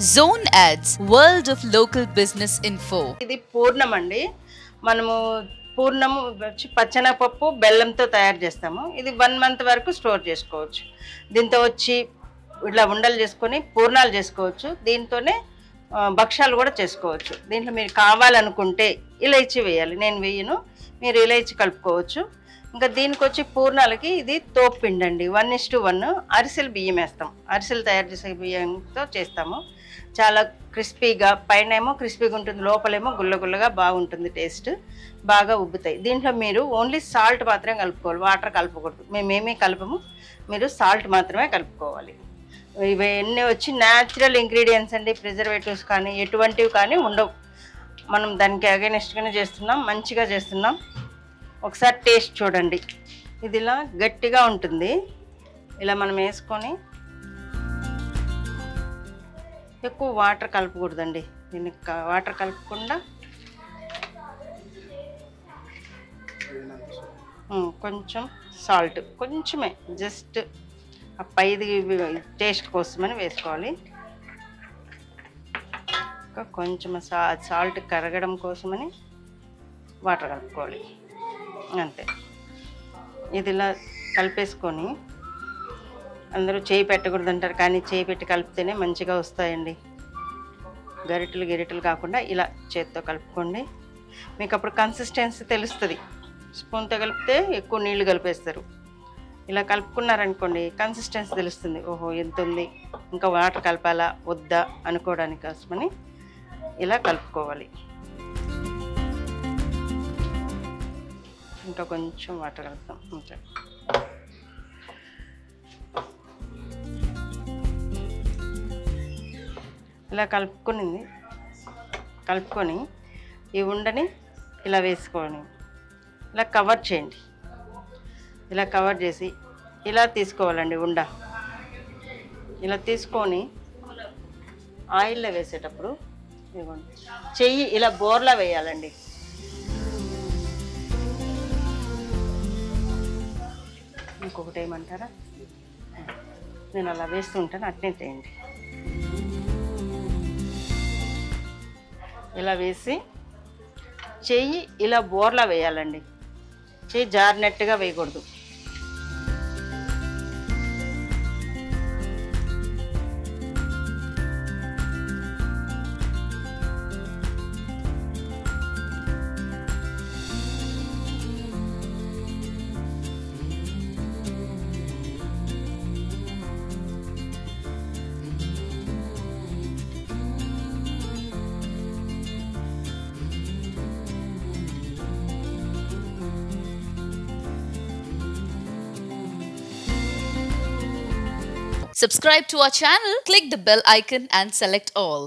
Zone Ads, World of Local Business Info. ఇది పూర్ణం అండి. మనము పూర్ణం వచ్చి పచ్చనపప్పు బెల్లంతో తయారు చేస్తాము. ఇది 1 మంత్ వరకు స్టోర్ చేసుకోవచ్చు. దీంతో వచ్చి ఇట్లా ఉండలు చేసుకొని పూర్ణాలు చేసుకోవచ్చు. దీంతోనే భక్షాలు కూడా చేసుకోవచ్చు. దీంట్లో మీరు కావాలనుకుంటే ఇలైచి వేయాలి, నేను వేయను, మీరు ఇలైచి కలుపుకోవచ్చు. ఇంకా దీనికి వచ్చి పూర్ణాలకి ఇది తోపుపిండి అండి. 1:1 అరిసెలు బియ్యం వేస్తాం. అరిసెలు తయారు చేసే బియ్యంతో చేస్తాము. చాలా క్రిస్పీగా, పైన ఏమో క్రిస్పీగా ఉంటుంది, లోపలేమో గుల్లగుల్లగా బాగుంటుంది, టేస్ట్ బాగా ఉబ్బుతాయి. దీంట్లో మీరు ఓన్లీ సాల్ట్ మాత్రమే కలుపుకోవాలి, వాటర్ కలపకూడదు. మేమేమీ కలపము, మీరు సాల్ట్ మాత్రమే కలుపుకోవాలి. ఇవన్నీ వచ్చి న్యాచురల్ ఇంగ్రీడియంట్స్ అండి. ప్రిజర్వేటివ్స్ కానీ ఎటువంటివి కానీ ఉండవు. మనం దానికి అగైనెస్ట్గానే చేస్తున్నాం, మంచిగా చేస్తున్నాం. ఒకసారి టేస్ట్ చూడండి. ఇది ఇలా గట్టిగా ఉంటుంది. ఇలా మనం వేసుకొని ఎక్కువ వాటర్ కలపకూడదండి. దీనికి వాటర్ కలపకుండా కొంచెం సాల్ట్, కొంచెమే, జస్ట్ ఆ పైది టేస్ట్ కోసమని వేసుకోవాలి. ఇంకా కొంచెం సాల్ట్ కరగడం కోసమని వాటర్ కలుపుకోవాలి, అంతే. ఇది ఇలా కలిపేసుకొని, అందరూ చేయి పెట్టకూడదు అంటారు, కానీ చేయి పెట్టి కలిపితేనే మంచిగా వస్తాయండి. గరిటెలు కాకుండా ఇలా చేత్తో కలుపుకోండి. మీకు అప్పుడు కన్సిస్టెన్సీ తెలుస్తుంది. స్పూన్తో కలిపితే ఎక్కువ నీళ్లు కలిపేస్తారు. ఇలా కలుపుకున్నారనుకోండి, కన్సిస్టెన్సీ తెలుస్తుంది. ఓహో, ఎంత ఉంది, ఇంకా వాటర్ కలపాలా వద్దా అనుకోవడానికి కోసమని ఇలా కలుపుకోవాలి. ఇంకా కొంచెం వాటర్ కలుపుతాం అంతే. ఇలా కలుపుకొని ఈ ఉండని ఇలా వేసుకొని ఇలా కవర్ చేయండి. ఇలా కవర్ చేసి ఇలా తీసుకోవాలండి ఉండ. ఇలా తీసుకొని ఆయిల్లో వేసేటప్పుడు చెయ్యి ఇలా బోర్లా వేయాలండి. ఇంకొకటి ఏమంటారా, నేను అలా వేస్తూ ఉంటాను, అట్నే చేయండి. ఇలా వేసి చెయ్యి ఇలా బోర్లా వేయాలండి. చెయ్యి జారినట్టుగా వేయకూడదు. Subscribe to our channel, click the bell icon and select all.